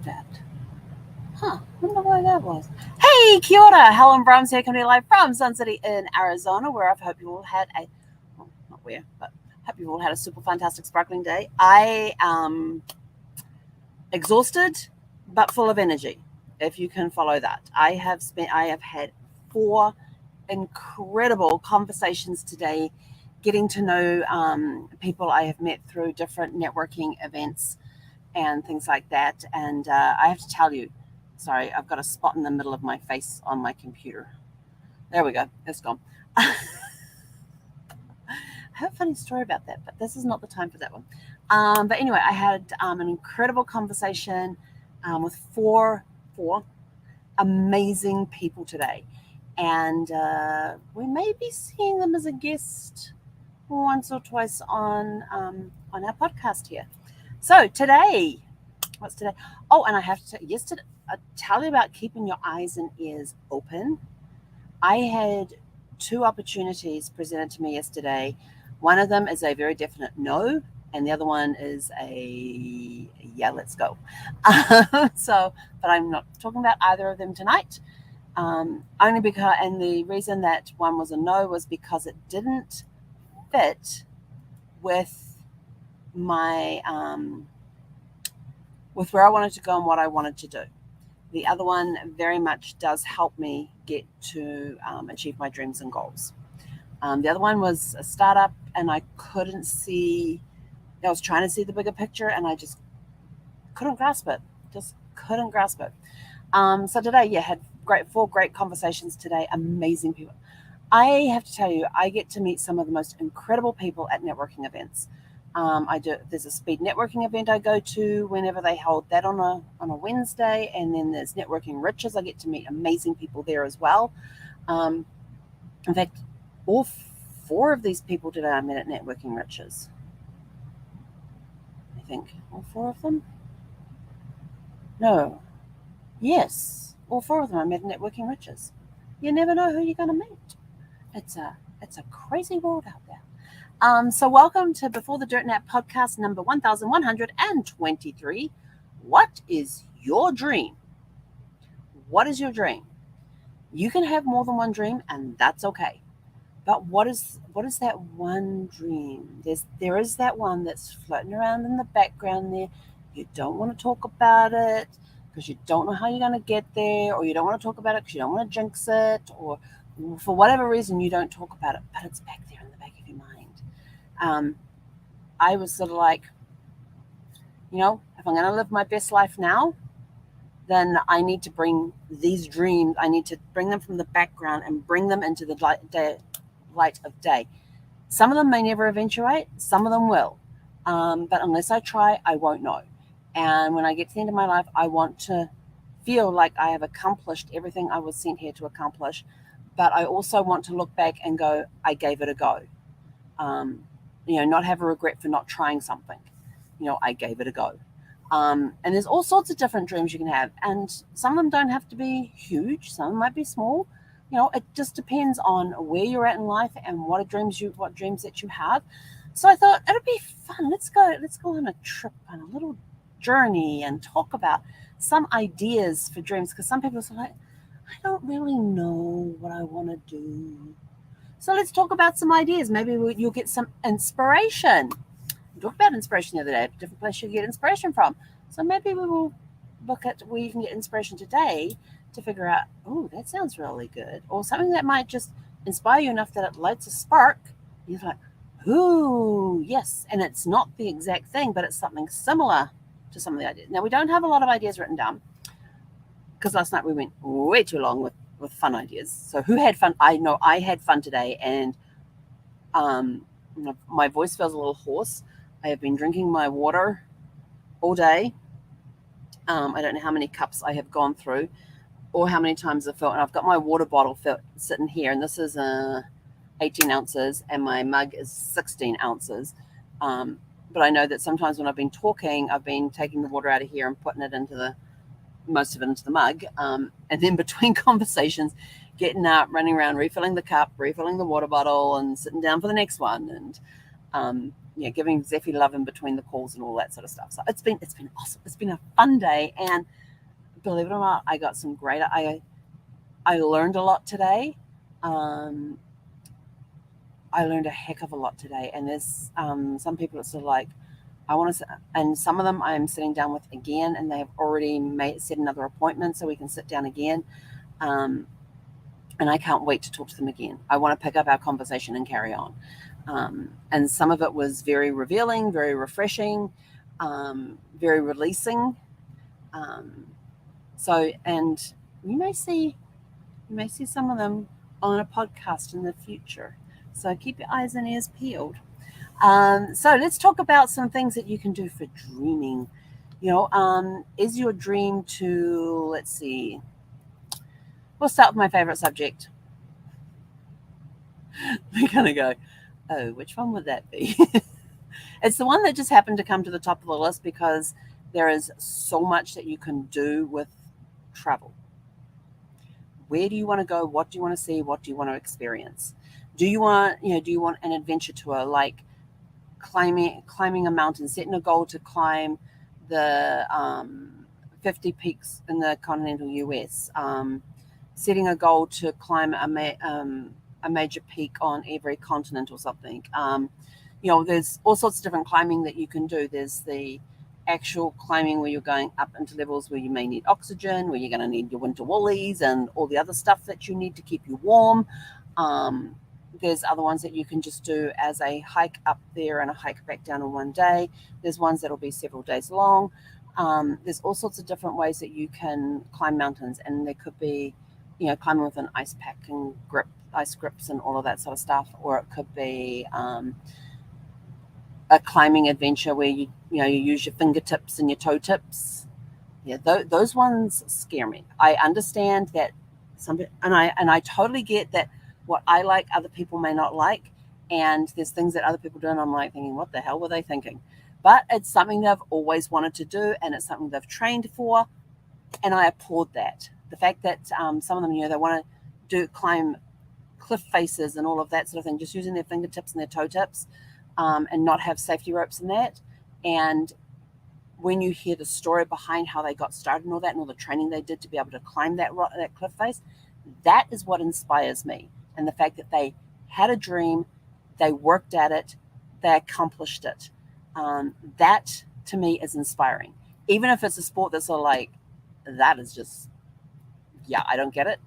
that. Wonder why that was. Hey, kia ora. Helen Brahms here, coming live from Sun City in Arizona, where I hope you all had a, well, not where, but hope you all had a super fantastic sparkling day. I am exhausted, but full of energy, if you can follow that. I have had 4 incredible conversations today, getting to know people I have met through different networking events and things like that. And I have to tell you, sorry, I've got a spot in the middle of my face on my computer. There we go. It's gone. I have a funny story about that, but this is not the time for that one. But anyway, I had an incredible conversation with four amazing people today. And we may be seeing them as a guest once or twice on our podcast here. So today, what's today? Oh, and I have to tell you about keeping your eyes and ears open. I had 2 opportunities presented to me yesterday. One of them is a very definite no, and the other one is a yeah, let's go. But I'm not talking about either of them tonight. Only because, and the reason that one was a no was because it didn't fit with my with where I wanted to go and what I wanted to do. The other one very much does help me get to achieve my dreams and goals. The other one was a startup, and I couldn't see. I was trying to see the bigger picture, and I just couldn't grasp it. Just couldn't grasp it. So today, had 4 great conversations today. Amazing people. I have to tell you, I get to meet some of the most incredible people at networking events. There's a speed networking event I go to whenever they hold that on a Wednesday, and then there's Networking Riches. I get to meet amazing people there as well. In fact, all 4 of these people today I met at Networking Riches. I think all 4 of them. No, yes, all 4 of them I met at Networking Riches. You never know who you're going to meet. It's a crazy world out there. So welcome to Before the Dirt Nap podcast number 1123. What is your dream? What is your dream? You can have more than one dream, and that's okay. But what is that one dream? There is that one that's floating around in the background there. You don't want to talk about it because you don't know how you're going to get there, or you don't want to talk about it because you don't want to jinx it, or for whatever reason you don't talk about it, but it's back there in the back of your mind. I was sort of like, if I'm going to live my best life now, then I need to bring these dreams, I need to bring them from the background and bring them into the light of day. Some of them may never eventuate, some of them will. But unless I try, I won't know. And when I get to the end of my life, I want to feel like I have accomplished everything I was sent here to accomplish. But I also want to look back and go, I gave it a go. Not have a regret for not trying something. I gave it a go. And there's all sorts of different dreams you can have. And some of them don't have to be huge. Some of them might be small. It just depends on where you're at in life and what dreams that you have. So I thought it'd be fun. Let's go on a trip, on a little journey, and talk about some ideas for dreams. Because some people are like, I don't really know what I want to do. So let's talk about some ideas. Maybe you'll get some inspiration. We talked about inspiration the other day, a different place you get inspiration from. So maybe we will look at where you can get inspiration today to figure out, oh, that sounds really good. Or something that might just inspire you enough that it lights a spark. You're like, ooh, yes. And it's not the exact thing, but it's something similar to some of the ideas. Now, we don't have a lot of ideas written down because last night we went way too long with fun ideas. So who had fun? I know I had fun today, and my voice feels a little hoarse. I have been drinking my water all day. I don't know how many cups I have gone through or how many times I've filled. And I've got my water bottle sitting here, and this is 18 ounces, and my mug is 16 ounces. But I know that sometimes when I've been talking, I've been taking the water out of here and putting it into most of it into the mug. And then between conversations, getting up, running around, refilling the cup, refilling the water bottle, and sitting down for the next one. And giving Zeffy love in between the calls and all that sort of stuff. So it's been awesome. It's been a fun day, and believe it or not, I got some great. I learned a lot today. I learned a heck of a lot today, and there's some people that sort of like, I want to, and some of them I'm sitting down with again, and they have already set another appointment so we can sit down again. And I can't wait to talk to them again. I want to pick up our conversation and carry on. And some of it was very revealing, very refreshing, very releasing. And you may see some of them on a podcast in the future. So keep your eyes and ears peeled. So let's talk about some things that you can do for dreaming. Is your dream to, let's see, we'll start with my favorite subject. We're going to go, oh, which one would that be? It's the one that just happened to come to the top of the list because there is so much that you can do with travel. Where do you want to go? What do you want to see? What do you want to experience? Do you want an adventure tour, like climbing a mountain, setting a goal to climb the 50 peaks in the continental US, setting a goal to climb a major peak on every continent or something. There's all sorts of different climbing that you can do. There's the actual climbing where you're going up into levels where you may need oxygen, where you're going to need your winter woolies and all the other stuff that you need to keep you warm. There's other ones that you can just do as a hike up there and a hike back down in one day. There's ones that'll be several days long. There's all sorts of different ways that you can climb mountains, and there could be, climbing with an ice pack and ice grips and all of that sort of stuff, or it could be a climbing adventure where you use your fingertips and your toe tips. Yeah, those ones scare me. I understand that and I totally get that what I like, other people may not like, and there's things that other people do, and I'm like thinking, what the hell were they thinking? But it's something they've always wanted to do, and it's something they've trained for, and I applaud that. The fact that some of them, they want to climb cliff faces and all of that sort of thing, just using their fingertips and their toe tips, and not have safety ropes in that. And when you hear the story behind how they got started and all that, and all the training they did to be able to climb that cliff face, that is what inspires me. And the fact that they had a dream, they worked at it, they accomplished it. That to me is inspiring. Even if it's a sport that's sort of like, that is just, I don't get it.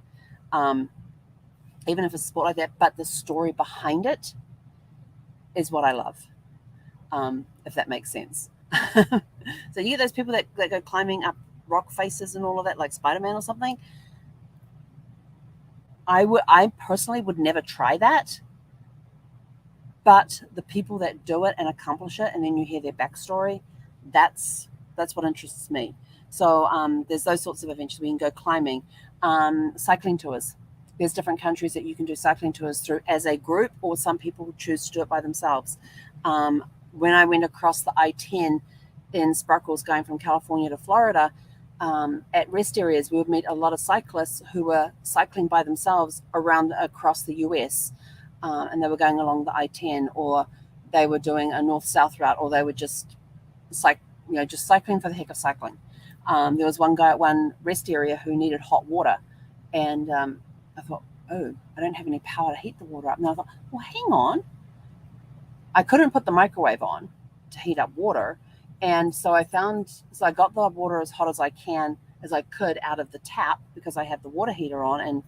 Even if it's a sport like that, but the story behind it is what I love, if that makes sense. So you get those people that go climbing up rock faces and all of that, like Spider-Man or something. I personally would never try that, but the people that do it and accomplish it, and then you hear their backstory, that's what interests me. So there's those sorts of adventures where you can go climbing, cycling tours. There's different countries that you can do cycling tours through as a group, or some people choose to do it by themselves. When I went across the I-10 in Sparkles going from California to Florida, at rest areas, we would meet a lot of cyclists who were cycling by themselves across the US, and they were going along the I-10, or they were doing a north-south route, or they were just cycling for the heck of cycling. There was one guy at one rest area who needed hot water, and I thought, oh, I don't have any power to heat the water up. And I thought, well, hang on. I couldn't put the microwave on to heat up water. And so I got the water as hot as I could out of the tap, because I had the water heater on,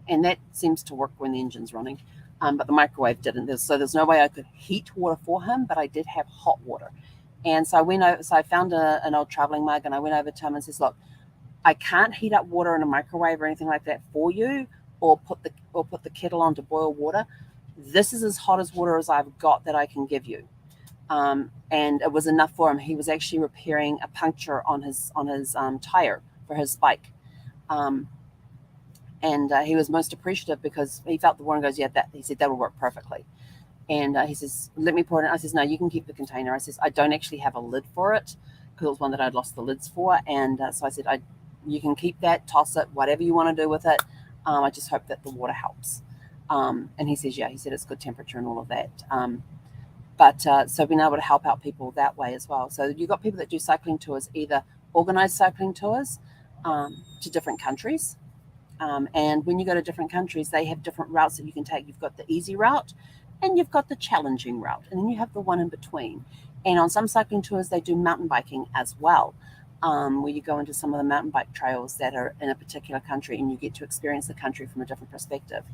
and that seems to work when the engine's running. But the microwave didn't. So there's no way I could heat water for him, but I did have hot water. And so I found an old traveling mug, and I went over to him and says, look, I can't heat up water in a microwave or anything like that for you, or put the kettle on to boil water. This is as hot as water as I've got that I can give you. And it was enough for him. He was actually repairing a puncture on his tire for his bike. And he was most appreciative, because he felt the water, and goes, he said, that'll work perfectly. And he says, let me pour it in. I says, no, you can keep the container. I says, I don't actually have a lid for it, because it was one that I'd lost the lids for. And so I said, you can keep that, toss it, whatever you want to do with it. I just hope that the water helps. And he says, he said it's good temperature and all of that. But so being able to help out people that way as well. So you've got people that do cycling tours, either organized cycling tours to different countries. And when you go to different countries, they have different routes that you can take. You've got the easy route and you've got the challenging route, and then you have the one in between. And on some cycling tours, they do mountain biking as well, where you go into some of the mountain bike trails that are in a particular country and you get to experience the country from a different perspective.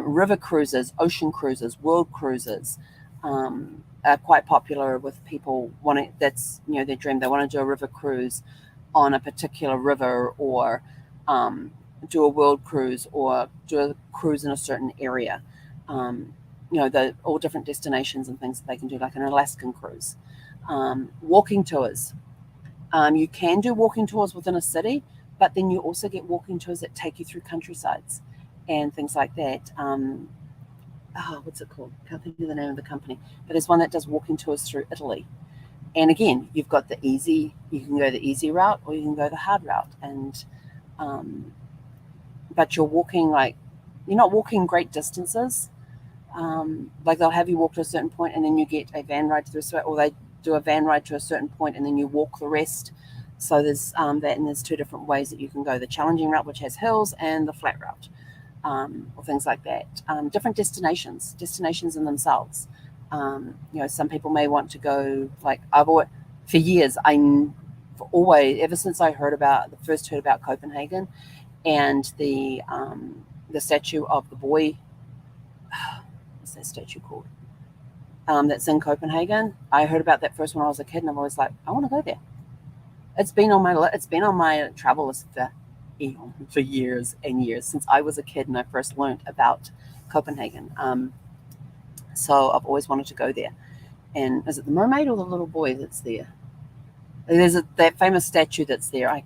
River cruises, ocean cruises, world cruises are quite popular with people wanting, that's, their dream. They want to do a river cruise on a particular river, or do a world cruise, or do a cruise in a certain area. All different destinations and things that they can do, like an Alaskan cruise. Walking tours. You can do walking tours within a city, but then you also get walking tours that take you through countrysides and things like that. What's it called? Can't think of the name of the company, but there's one that does walking tours through Italy. And again, you've got you can go the easy route or you can go the hard route. And but you're not walking great distances. Like they'll have you walk to a certain point and then you get a van ride through, or they do a van ride to a certain point and then you walk the rest. So there's that, and there's two different ways that you can go: the challenging route, which has hills, and the flat route, or things like that. Different destinations in themselves. Some people may want to go, like for years, ever since I first heard about Copenhagen and the statue of the boy. What's that statue called? That's in Copenhagen. I heard about that first when I was a kid, and I'm always like, I want to go there. It's been on my travel list for years and years, since I was a kid and I first learned about Copenhagen. So I've always wanted to go there. And is it the mermaid or the little boy that's there? There's that famous statue that's there. I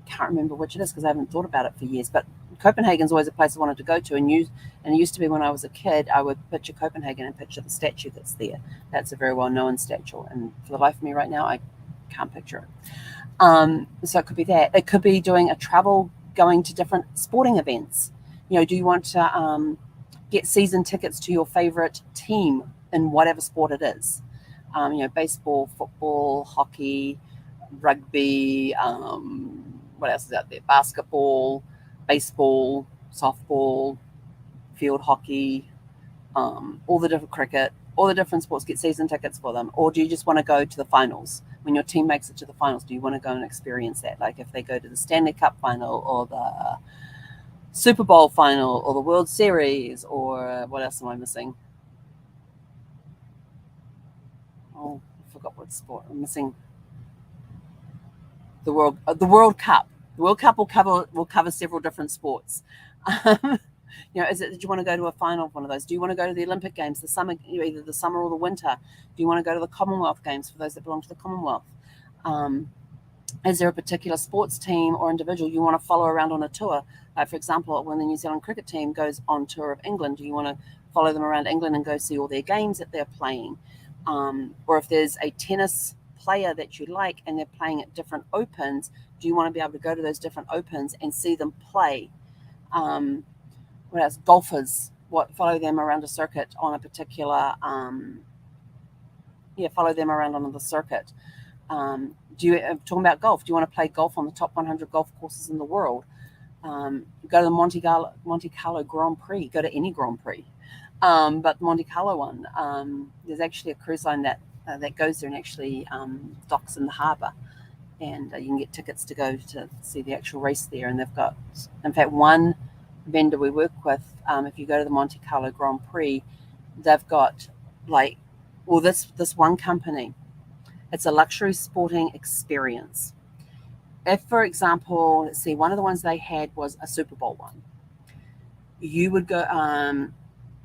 can't remember which it is because I haven't thought about it for years. But Copenhagen's always a place I wanted to go to, and it used to be when I was a kid, I would picture Copenhagen and picture the statue that's there. That's a very well-known statue, and for the life of me right now, I can't picture it. So it could be that. It could be doing a travel, going to different sporting events. Do you want to get season tickets to your favorite team in whatever sport it is? Baseball, football, hockey, rugby, what else is out there? Basketball, baseball, softball, field hockey, all the different cricket, all the different sports, get season tickets for them. Or do you just want to go to the finals? When your team makes it to the finals, do you want to go and experience that? Like if they go to the Stanley Cup final, or the Super Bowl final, or the World Series, or what else am I missing? Oh, I forgot what sport I'm missing. The World Cup. The World Cup will cover several different sports. Did you want to go to a final of one of those? Do you want to go to the Olympic Games, the summer, either the summer or the winter? Do you want to go to the Commonwealth Games for those that belong to the Commonwealth? Is there a particular sports team or individual you want to follow around on a tour? For example, when the New Zealand cricket team goes on tour of England, do you want to follow them around England and go see all their games that they're playing? Or if there's a tennis player that you like and they're playing at different opens, do you want to be able to go to those different opens and see them play? What else? Golfers, follow them around a circuit on a particular, follow them around on the circuit. Talking about golf, do you want to play golf on the top 100 golf courses in the world? Go to the Monte Carlo Grand Prix, go to any Grand Prix. But the Monte Carlo one, there's actually a cruise line that goes there and actually docks in the harbour. And you can get tickets to go to see the actual race there. And they've got, in fact, one vendor we work with, if you go to the Monte Carlo Grand Prix, they've got this one company, it's a luxury sporting experience. If, for example, let's see, one of the ones they had was a Super Bowl one. You would go,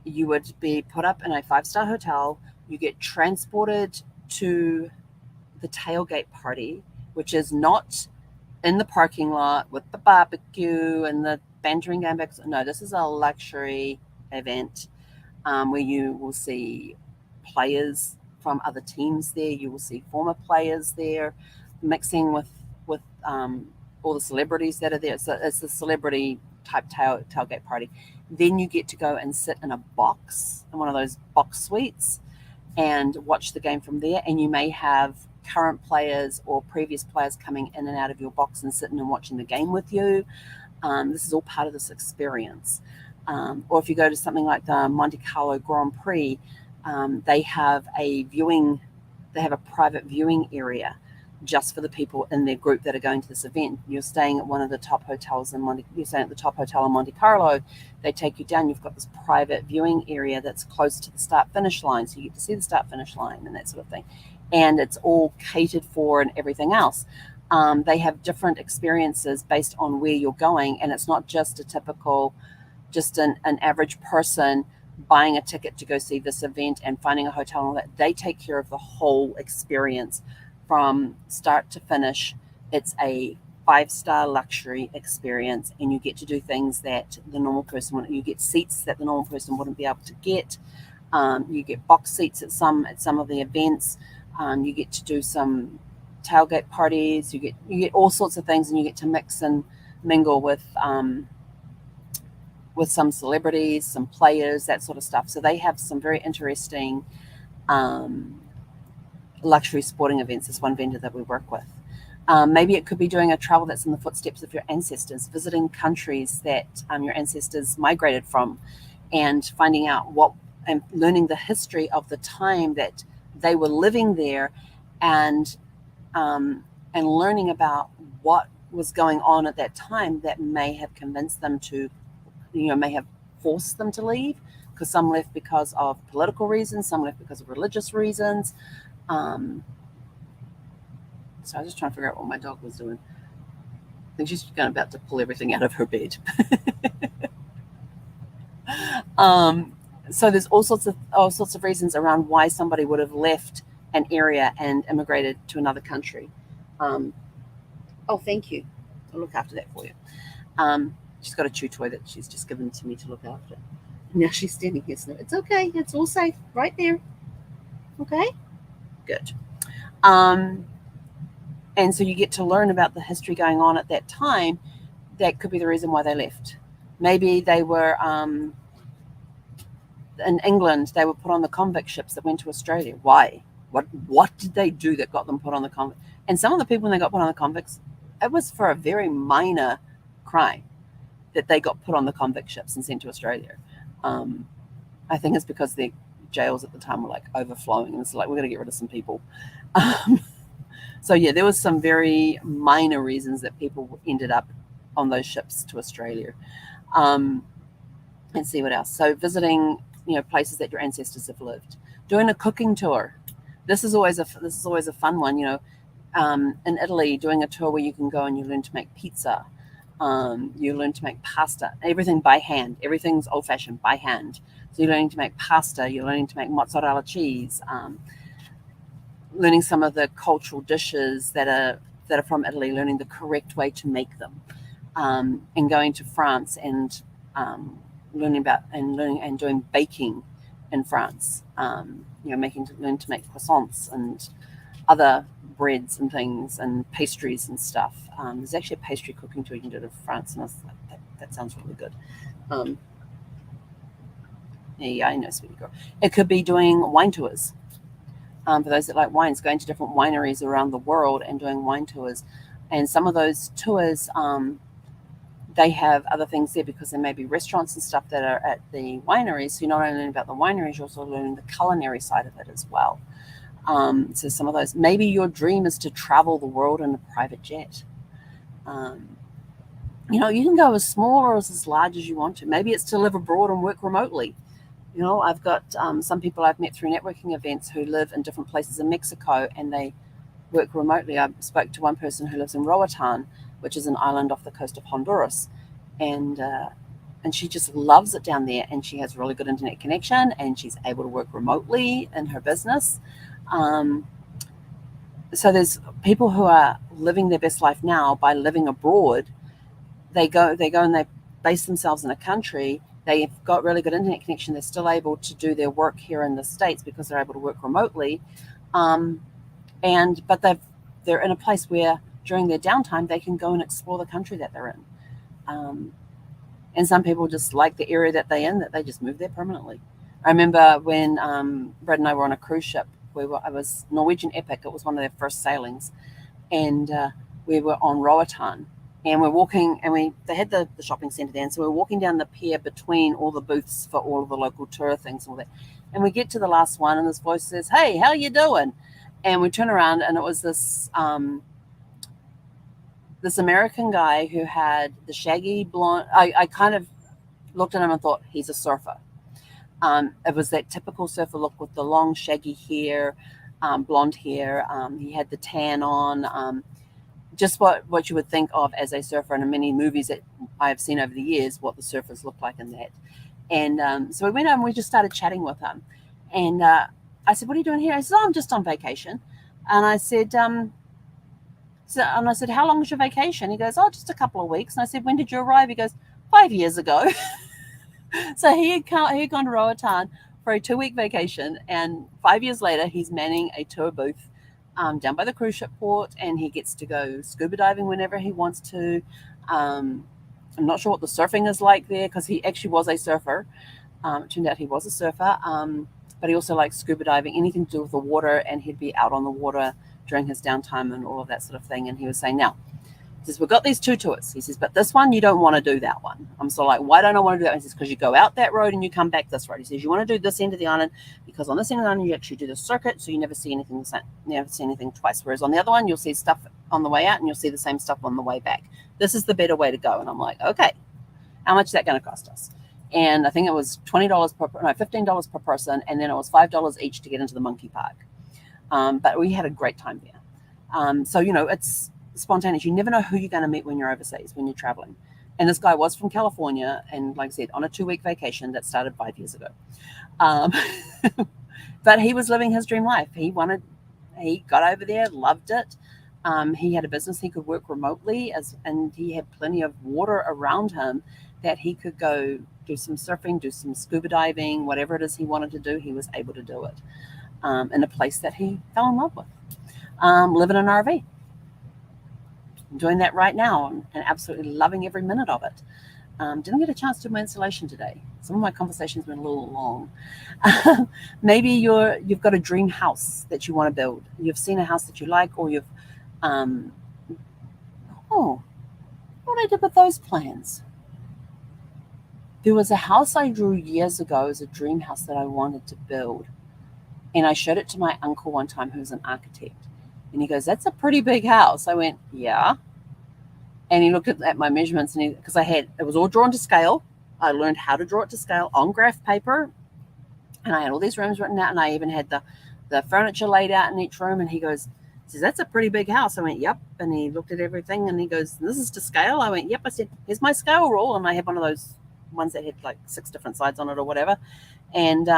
you would be put up in a 5-star hotel. You get transported to the tailgate party, which is not in the parking lot with the barbecue and the bantering game back. No, this is a luxury event where you will see players from other teams there. You will see former players there, mixing with all the celebrities that are there. So it's a celebrity type tailgate party. Then you get to go and sit in a box, in one of those box suites and watch the game from there. And you may have current players or previous players coming in and out of your box and sitting and watching the game with you. This is all part of this experience. Or if you go to something like the Monte Carlo Grand Prix, they have a private viewing area just for the people in their group that are going to this event. You're staying at one of the top hotels in the top hotel in Monte Carlo. They take you down. You've got this private viewing area that's close to the start-finish line, so you get to see the start-finish line and that sort of thing. And it's all catered for and everything else. They have different experiences based on where you're going, and it's not just a typical, just an average person buying a ticket to go see this event and finding a hotel and all that. They take care of the whole experience from start to finish. It's a 5-star luxury experience, and you get to do things that the normal person wouldn't. You get seats that the normal person wouldn't be able to get. You get box seats at some of the events. You get to do some tailgate parties. You get all sorts of things, and you get to mix and mingle with some celebrities, some players, that sort of stuff. So they have some very interesting luxury sporting events. This one vendor that we work with. Maybe it could be doing a travel that's in the footsteps of your ancestors, visiting countries that your ancestors migrated from, and finding out and learning the history of the time that they were living there, and learning about what was going on at that time that may have convinced them to, may have forced them to leave, because some left because of political reasons, some left because of religious reasons. So I was just trying to figure out what my dog was doing. I think she's about to pull everything out of her bed. So there's all sorts of reasons around why somebody would have left an area and immigrated to another country. Oh, thank you. I'll look after that for you. She's got a chew toy that she's just given to me to look after. Now she's standing here, so it's okay. It's all safe right there. Okay? Good. And so you get to learn about the history going on at that time. That could be the reason why they left. Maybe they were in England. They were put on the convict ships that went to Australia. Why? What did they do that got them put on the convict? And some of the people, when they got put on the convicts, it was for a very minor crime that they got put on the convict ships and sent to Australia. I think it's because their jails at the time were like overflowing, and it's like, we're going to get rid of some people. So yeah, there was some very minor reasons that people ended up on those ships to Australia. And see what else. So visiting, places that your ancestors have lived. Doing a cooking tour. This is always a fun one. In Italy, doing a tour where you can go and you learn to make pizza. You learn to make pasta. Everything by hand. Everything's old-fashioned by hand. So you're learning to make pasta. You're learning to make mozzarella cheese. Learning some of the cultural dishes that are from Italy, learning the correct way to make them, and going to France and learning and doing baking in France. Learn to make croissants and other breads and things and pastries and stuff. There's actually a pastry cooking tour you can do to France, and I was like, that sounds really good. Yeah, I know, sweetie girl. It could be doing wine tours. For those that like wines, going to different wineries around the world and doing wine tours. And some of those tours, they have other things there because there may be restaurants and stuff that are at the wineries. So you're not only learning about the wineries, you're also learning the culinary side of it as well. So some of those, maybe your dream is to travel the world in a private jet. You can go as small or as large as you want to. Maybe it's to live abroad and work remotely. I've got some people I've met through networking events who live in different places in Mexico, and they work remotely. I spoke to one person who lives in Roatan, which is an island off the coast of Honduras, and she just loves it down there, and she has really good internet connection, and she's able to work remotely in her business. So there's people who are living their best life now by living abroad. They go and they base themselves in a country. They've got really good internet connection. They're still able to do their work here in the States because they're able to work remotely. But they're in a place where during their downtime, they can go and explore the country that they're in. And some people just like the area that they're in, that they just move there permanently. I remember when Brad and I were on a cruise ship. It was Norwegian Epic. It was one of their first sailings, and we were on Roatan, and we're walking, and they had the shopping centre there, and so we're walking down the pier between all the booths for all of the local tour things, and all that. And we get to the last one, and this voice says, "Hey, how you doing?" And we turn around, and it was this American guy who had the shaggy blonde. I kind of looked at him and thought, he's a surfer. It was that typical surfer look with the long shaggy hair, blonde hair. He had the tan on, just what you would think of as a surfer. And in many movies that I have seen over the years, what the surfers look like in that. And so we went over and we just started chatting with him. And I said, "What are you doing here?" He said, "Oh, I'm just on vacation." And I said, "How long was your vacation?" He goes, "Oh, just a couple of weeks." And I said, "When did you arrive?" He goes, 5 years ago. So he had gone to Roatan for a 2-week vacation, and 5 years later, he's manning a tour booth down by the cruise ship port, and he gets to go scuba diving whenever he wants to. I'm not sure what the surfing is like there, because he actually was a surfer. It turned out he was a surfer, but he also likes scuba diving, anything to do with the water, and he'd be out on the water during his downtime and all of that sort of thing. And he was saying, now, he says, we've got these 2 tours. He says, but this one, you don't want to do that one. I'm sort of like, why don't I want to do that? He says, because you go out that road and you come back this road. He says, you want to do this end of the island because on this end of the island, you actually do the circuit, so you never see anything twice. Whereas on the other one, you'll see stuff on the way out and you'll see the same stuff on the way back. This is the better way to go. And I'm like, okay, how much is that going to cost us? And I think it was $15 per person, and then it was $5 each to get into the monkey park. But we had a great time there. So, it's spontaneous. You never know who you're going to meet when you're overseas, when you're traveling. And this guy was from California, and like I said, on a 2-week vacation that started 5 years ago. But he was living his dream life. He got over there, loved it. He had a business. He could work remotely, and he had plenty of water around him that he could go do some surfing, do some scuba diving, whatever it is he wanted to do, he was able to do it in a place that he fell in love with. Living in an RV. I'm doing that right now and absolutely loving every minute of it. Didn't get a chance to do my installation today. Some of my conversations went a little long. Maybe you've got a dream house that you want to build. You've seen a house that you like, or you've what I did with those plans. There was a house I drew years ago as a dream house that I wanted to build. And I showed it to my uncle one time, who's an architect. And he goes, "That's a pretty big house." I went, "Yeah." And he looked at my measurements, and because it was all drawn to scale. I learned how to draw it to scale on graph paper. And I had all these rooms written out, and I even had the furniture laid out in each room. And he says, "That's a pretty big house." I went, "Yep." And he looked at everything, and he goes, "This is to scale?" I went, "Yep." I said, "Here's my scale rule." And I had one of those ones that had like 6 different sides on it or whatever. And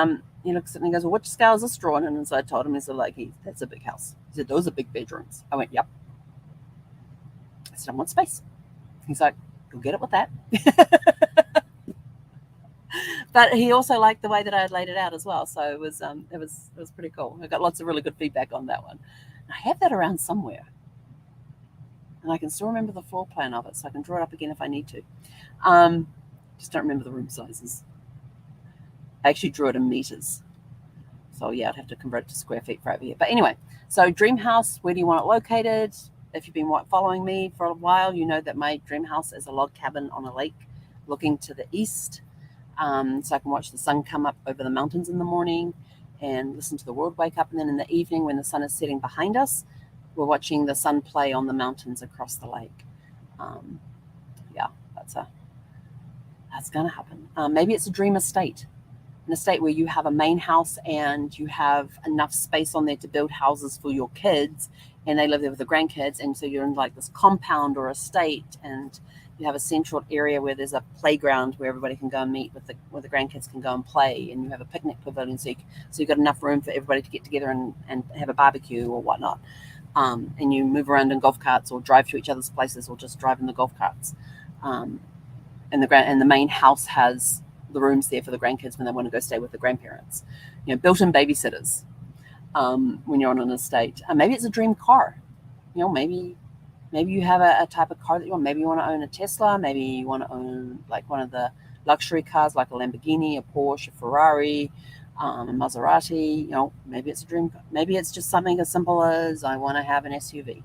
he looks at me and he goes, "Well, which scale is this drawn?" And so I told him, "That's a big house." He said, "Those are big bedrooms." I went, "Yep." I said, "I want space." He's like, "You'll get it with that." But he also liked the way that I had laid it out as well. So it was pretty cool. I got lots of really good feedback on that one. I have that around somewhere. And I can still remember the floor plan of it, so I can draw it up again if I need to. Just don't remember the room sizes. I actually drew it in meters. So yeah, I'd have to convert it to square feet for over here. But anyway, so dream house, where do you want it located? If you've been following me for a while, you know that my dream house is a log cabin on a lake looking to the east. So I can watch the sun come up over the mountains in the morning and listen to the world wake up. And then in the evening, when the sun is setting behind us, we're watching the sun play on the mountains across the lake. Yeah, that's going to happen. Maybe it's a dream estate. An estate where you have a main house and you have enough space on there to build houses for your kids, and they live there with the grandkids. And so you're in like this compound or estate, and you have a central area where there's a playground where everybody can go and meet where the grandkids can go and play, and you have a picnic pavilion, so you've got enough room for everybody to get together and have a barbecue or whatnot. And you move around in golf carts or drive to each other's places or just drive in the golf carts. And the main house has the rooms there for the grandkids when they want to go stay with the grandparents. Built-in babysitters when you're on an estate. Maybe it's a dream car. Maybe you have a type of car that you want. Maybe you want to own a Tesla. Maybe you want to own like one of the luxury cars like a Lamborghini, a Porsche, a Ferrari, a Maserati. Maybe it's a dream. Maybe it's just something as simple as I want to have an SUV.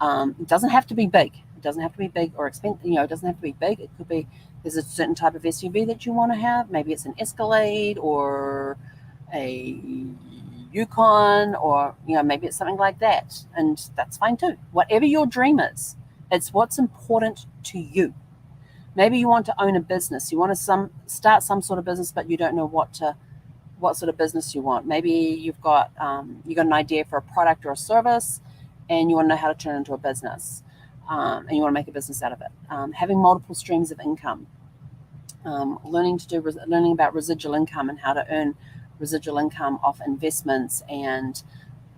It doesn't have to be big. It doesn't have to be big or expensive. It doesn't have to be big. It could be there's a certain type of SUV that you want to have. Maybe it's an Escalade or a Yukon, or maybe it's something like that, and that's fine too. Whatever your dream is, it's what's important to you. Maybe you want to own a business. You want to start some sort of business, but you don't know what sort of business you want. Maybe you've got an idea for a product or a service, and you want to know how to turn it into a business, and you want to make a business out of it. Having multiple streams of income, learning about residual income and how to earn residual income off investments and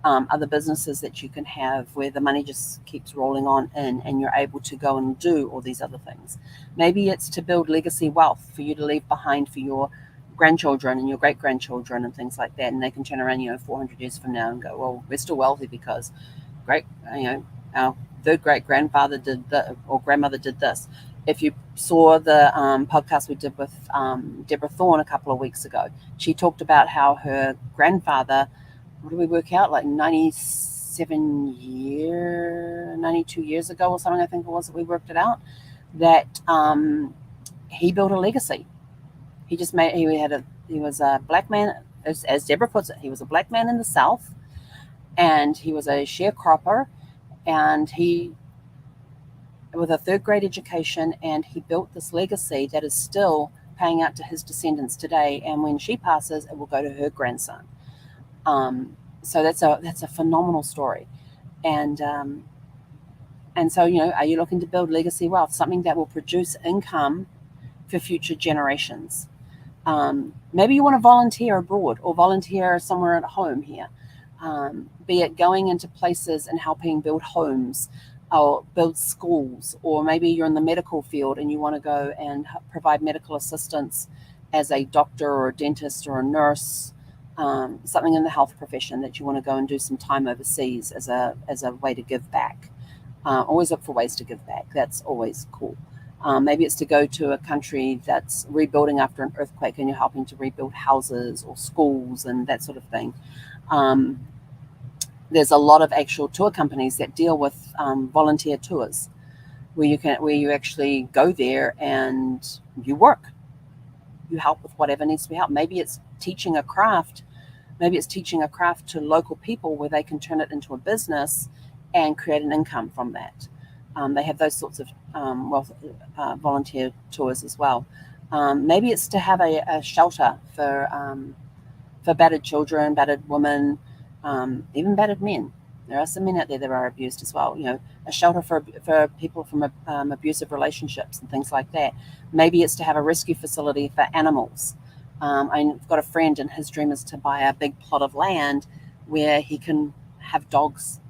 other businesses that you can have where the money just keeps rolling on in, and you're able to go and do all these other things. Maybe it's to build legacy wealth for you to leave behind for your grandchildren and your great-grandchildren and things like that, and they can turn around 400 years from now and go, well, we're still wealthy because our third great-grandfather did that, or grandmother did this. If you saw the podcast we did with Deborah Thorne a couple of weeks ago, she talked about how her grandfather, what did we work out, like 92 years ago or something, I think it was, that we worked it out, that he built a legacy. He was a black man, as Deborah puts it, he was a black man in the South, and he was a sharecropper, and he, with a third grade education, and he built this legacy that is still paying out to his descendants today, and when she passes, it will go to her grandson. So that's a phenomenal story. And so, are you looking to build legacy wealth, something that will produce income for future generations? Maybe you want to volunteer abroad or volunteer somewhere at home here, be it going into places and helping build homes or build schools, or maybe you're in the medical field and you want to go and provide medical assistance as a doctor or a dentist or a nurse, something in the health profession that you want to go and do some time overseas as a way to give back. Always look for ways to give back. That's always cool. Maybe it's to go to a country that's rebuilding after an earthquake and you're helping to rebuild houses or schools and that sort of thing. There's a lot of actual tour companies that deal with volunteer tours where you actually go there and you work. You help with whatever needs to be helped. Maybe it's teaching a craft. Maybe it's teaching a craft to local people where they can turn it into a business and create an income from that. They have those sorts of volunteer tours as well. Maybe it's to have a shelter for battered children, battered women, even battered men. There are some men out there that are abused as well. A shelter for people from abusive relationships and things like that. Maybe it's to have a rescue facility for animals. I've got a friend, and his dream is to buy a big plot of land where he can have dogs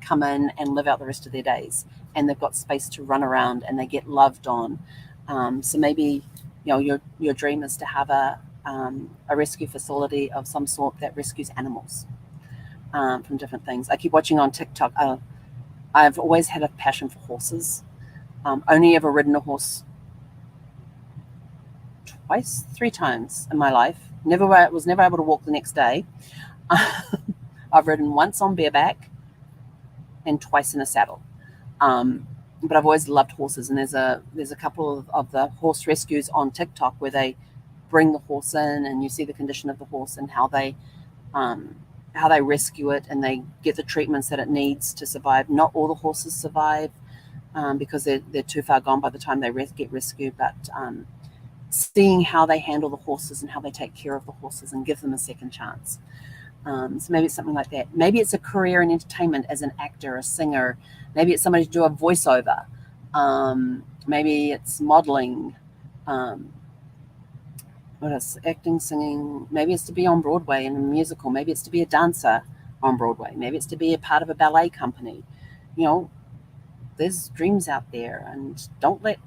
come in and live out the rest of their days, and they've got space to run around and they get loved on. So maybe your dream is to have a rescue facility of some sort that rescues animals from different things. I keep watching on TikTok. I've always had a passion for horses. Only ever ridden a horse three times in my life. Was never able to walk the next day. I've ridden once on bareback and twice in a saddle. But I've always loved horses, and there's a couple of the horse rescues on TikTok where they bring the horse in and you see the condition of the horse and how they rescue it, and they get the treatments that it needs to survive. Not all the horses survive because they're too far gone by the time they get rescued, but seeing how they handle the horses and how they take care of the horses and give them a second chance. So maybe it's something like that. Maybe it's a career in entertainment as an actor, a singer. Maybe it's somebody to do a voiceover. Maybe it's modeling. What else? Acting, singing. Maybe it's to be on Broadway in a musical. Maybe it's to be a dancer on Broadway. Maybe it's to be a part of a ballet company. There's dreams out there, and don't let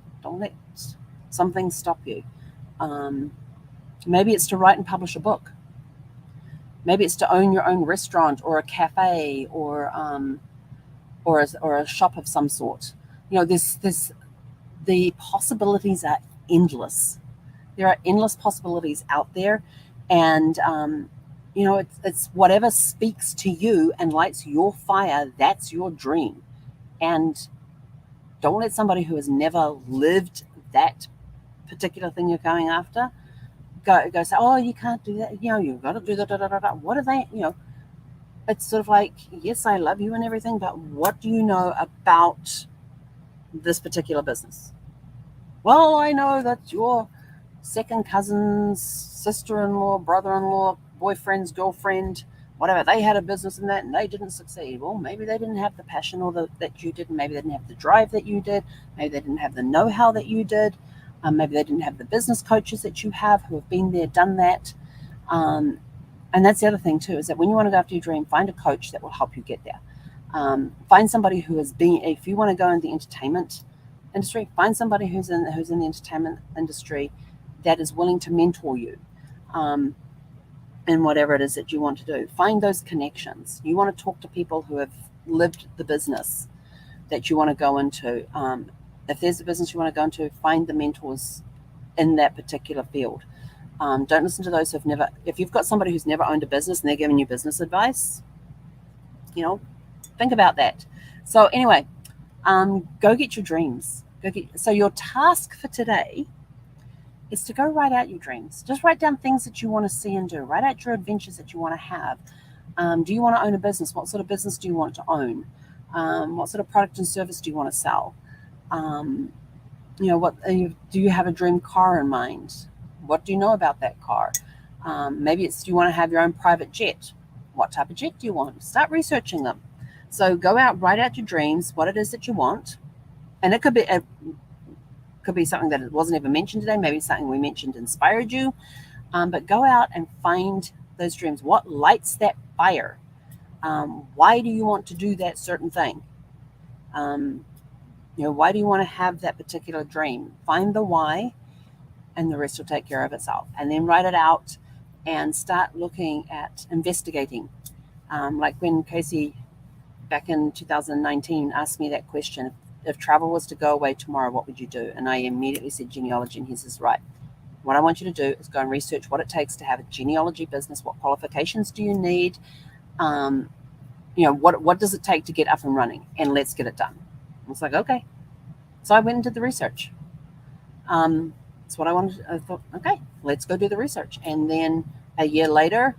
some things stop you. Maybe it's to write and publish a book. Maybe it's to own your own restaurant or a cafe or a shop of some sort. The possibilities are endless. There are endless possibilities out there. And, it's whatever speaks to you and lights your fire, that's your dream. And don't let somebody who has never lived that particular thing you're going after go say, oh, you can't do that. You've got to do that. What are they, it's sort of like, yes, I love you and everything, but what do you know about this particular business? Well, I know that your second cousin's sister-in-law, brother-in-law, boyfriend's girlfriend, whatever, they had a business in that and they didn't succeed. Well, maybe they didn't have the passion that you did. Maybe they didn't have the drive that you did. Maybe they didn't have the know-how that you did. Maybe they didn't have the business coaches that you have who have been there, done that. And that's the other thing too, is that when you want to go after your dream, find a coach that will help you get there. Find somebody who has been, if you want to go in the entertainment industry, find somebody who's in the entertainment industry that is willing to mentor you in whatever it is that you want to do. Find those connections. You want to talk to people who have lived the business that you want to go into. If there's a business you want to go into, find the mentors in that particular field. Don't listen to those who've never, if you've got somebody who's never owned a business and they're giving you business advice, think about that. So anyway, go get your dreams. So your task for today is to go write out your dreams. Just write down things that you want to see and do. Write out your adventures that you want to have. Do you want to own a business? What sort of business do you want to own? What sort of product and service do you want to sell? Do you have a dream car in mind? What do you know about that car? Maybe it's, do you want to have your own private jet? What type of jet do you want? Start researching them. So go out, write out your dreams, what it is that you want. And it could be something that wasn't ever mentioned today. Maybe something we mentioned inspired you. But go out and find those dreams. What lights that fire? Why do you want to do that certain thing? Why do you want to have that particular dream? Find the why, and the rest will take care of itself. And then write it out and start looking at investigating. Like when Casey, back in 2019, asked me that question, if travel was to go away tomorrow, what would you do? And I immediately said genealogy, and he says, right, what I want you to do is go and research what it takes to have a genealogy business. What qualifications do you need? What does it take to get up and running? And let's get it done. I was like, okay. So I went and did the research. That's what I wanted. I thought, okay, let's go do the research. And then a year later,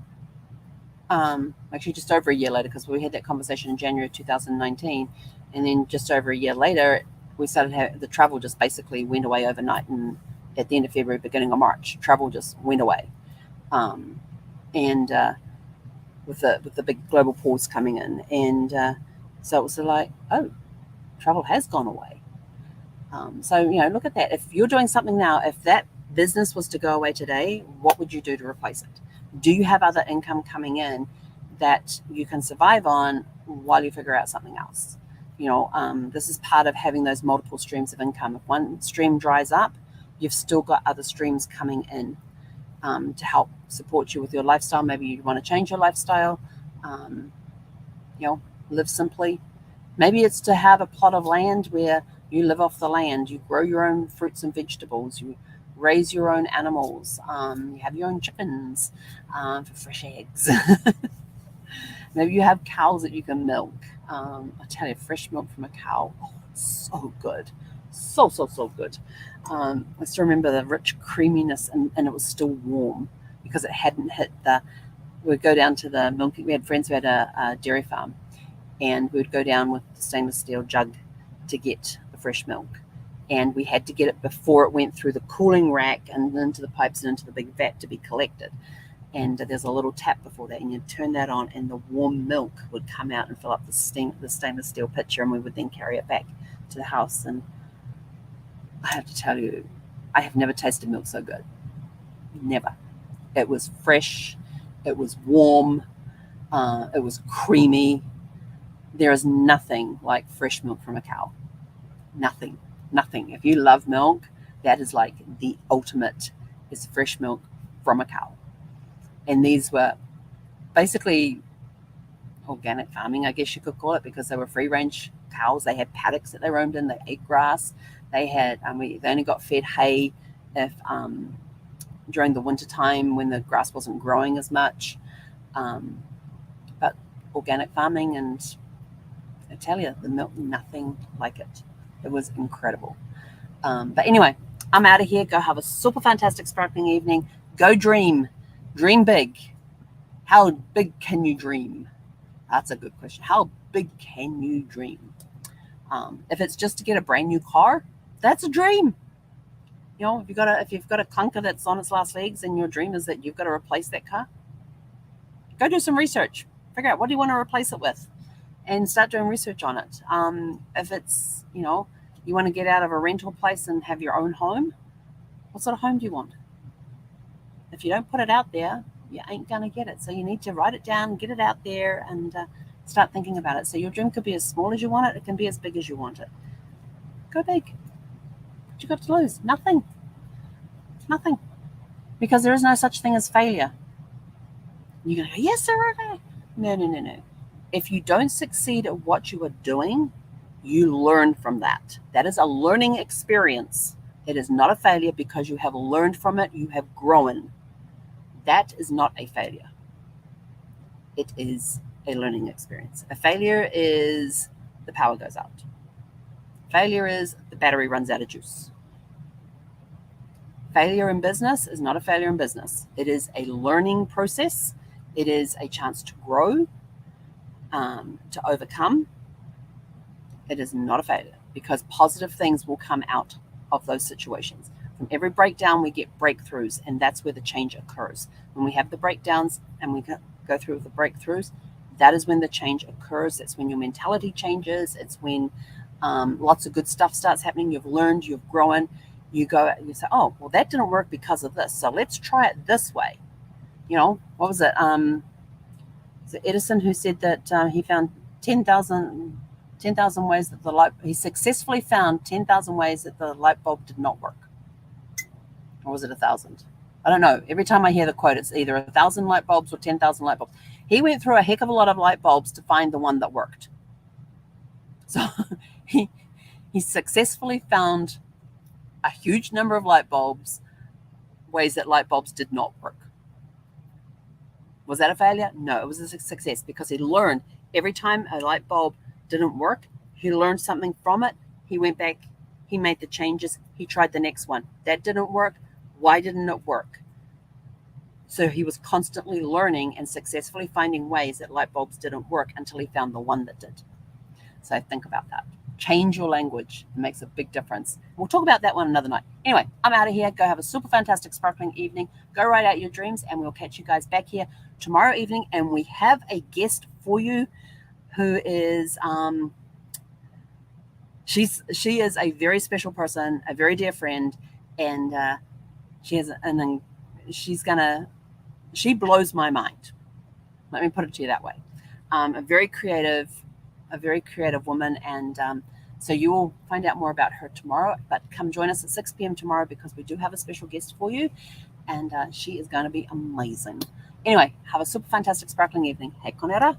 actually just over a year later, because we had that conversation in January of 2019, and then just over a year later, we started the travel just basically went away overnight, and at the end of February, beginning of March, travel just went away, and with the big global pause coming in, and so it was like, oh, travel has gone away. So look at that. If you're doing something now, if that business was to go away today, what would you do to replace it? Do you have other income coming in that you can survive on while you figure out something else? This is part of having those multiple streams of income. If one stream dries up, you've still got other streams coming in to help support you with your lifestyle. Maybe you want to change your lifestyle, live simply. Maybe it's to have a plot of land where you live off the land, you grow your own fruits and vegetables, you raise your own animals, you have your own chickens for fresh eggs. Maybe you have cows that you can milk. I tell you, fresh milk from a cow, it's so good. So good. I still remember the rich creaminess, and it was still warm because it hadn't hit we'd go down to the milking. We had friends who had a dairy farm, and we'd go down with the stainless steel jug to get the fresh milk. And we had to get it before it went through the cooling rack and into the pipes and into the big vat to be collected. And there's a little tap before that, and you turn that on, and the warm milk would come out and fill up the stainless steel pitcher, and we would then carry it back to the house. And I have to tell you, I have never tasted milk so good. Never. It was fresh. It was warm. It was creamy. There is nothing like fresh milk from a cow. Nothing. If you love milk, that is like the ultimate, is fresh milk from a cow. And these were basically organic farming, I guess you could call it, because they were free-range cows. They had paddocks that they roamed in. They ate grass. They had, they only got fed hay if during the winter time when the grass wasn't growing as much. But organic farming, and I tell you, the milk, nothing like it. It was incredible. But anyway, I'm out of here. Go have a super fantastic sparkling evening. Go dream. Dream big. How big can you dream? That's a good question. How big can you dream? If it's just to get a brand new car, that's a dream. You know, if you've got a clunker that's on its last legs and your dream is that you've got to replace that car, go do some research. Figure out what do you want to replace it with, and start doing research on it. If it's, you want to get out of a rental place and have your own home, what sort of home do you want? If you don't put it out there, you ain't going to get it. So you need to write it down, get it out there, and start thinking about it. So your dream could be as small as you want it. It can be as big as you want it. Go big. What you got to lose? Nothing. Nothing. Because there is no such thing as failure. You're going to go, yes, sir. No. If you don't succeed at what you are doing, you learn from that. That is a learning experience. It is not a failure because you have learned from it. You have grown. That is not a failure. It is a learning experience. A failure is the power goes out. Failure is the battery runs out of juice. Failure in business is not a failure in business. It is a learning process. It is a chance to grow, to overcome. It is not a failure because positive things will come out of those situations. From every breakdown, we get breakthroughs, and that's where the change occurs. When we have the breakdowns and we go through the breakthroughs, that is when the change occurs. That's when your mentality changes. It's when lots of good stuff starts happening. You've learned, you've grown. You go, you say, oh, well, that didn't work because of this. So let's try it this way. What was it? Edison who said that he found 10,000 ways that he successfully found 10,000 ways that the light bulb did not work. Or was it 1,000? I don't know. Every time I hear the quote, it's either 1,000 light bulbs or 10,000 light bulbs. He went through a heck of a lot of light bulbs to find the one that worked. So he successfully found a huge number of light bulbs, ways that light bulbs did not work. Was that a failure? No, it was a success because he learned every time a light bulb didn't work, he learned something from it. He went back, he made the changes, he tried the next one. That didn't work. Why didn't it work? So he was constantly learning and successfully finding ways that light bulbs didn't work until he found the one that did. So think about that. Change your language. It makes a big difference. We'll talk about that one another night. Anyway, I'm out of here. Go have a super fantastic sparkling evening. Go write out your dreams, and we'll catch you guys back here tomorrow evening. And we have a guest for you who is she is a very special person, a very dear friend, and she blows my mind. Let me put it to you that way. A very creative woman, and so you will find out more about her tomorrow. But come join us at 6 p.m. tomorrow because we do have a special guest for you, and she is going to be amazing. Anyway, have a super fantastic sparkling evening. Hey, Conera.